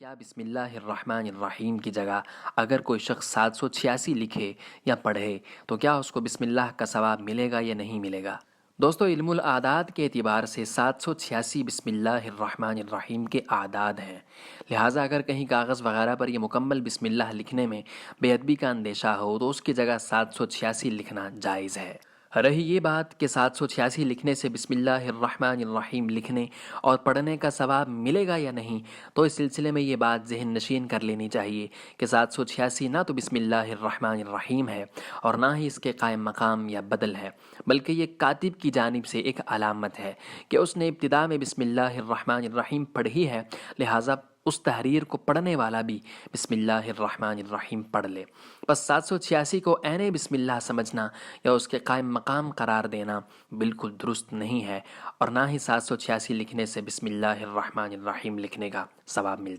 کیا بسم اللہ الرحمن الرحیم کی جگہ اگر کوئی شخص 786 لکھے یا پڑھے تو کیا اس کو بسم اللہ کا ثواب ملے گا یا نہیں ملے گا؟ دوستو، علم الاعداد کے اعتبار سے 786 بسم اللہ الرحمن الرحیم کے اعداد ہیں، لہٰذا اگر کہیں کاغذ وغیرہ پر یہ مکمل بسم اللہ لکھنے میں بے ادبی کا اندیشہ ہو تو اس کی جگہ 786 لکھنا جائز ہے۔ رہی یہ بات کہ 786 لکھنے سے بسم اللہ الرحمن الرحیم لکھنے اور پڑھنے کا ثواب ملے گا یا نہیں، تو اس سلسلے میں یہ بات ذہن نشین کر لینی چاہیے کہ 786 نہ تو بسم اللہ الرحمن الرحیم ہے اور نہ ہی اس کے قائم مقام یا بدل ہے، بلکہ یہ کاتب کی جانب سے ایک علامت ہے کہ اس نے ابتدا میں بسم اللہ الرحمن الرحیم پڑھی ہے، لہٰذا اس تحریر کو پڑھنے والا بھی بسم اللہ الرحمن الرحیم پڑھ لے۔ بس 786 کو عین بسم اللہ سمجھنا یا اس کے قائم مقام قرار دینا بالکل درست نہیں ہے، اور نہ ہی 786 لکھنے سے بسم اللہ الرحمن الرحیم لکھنے کا ثواب ملتا ہے۔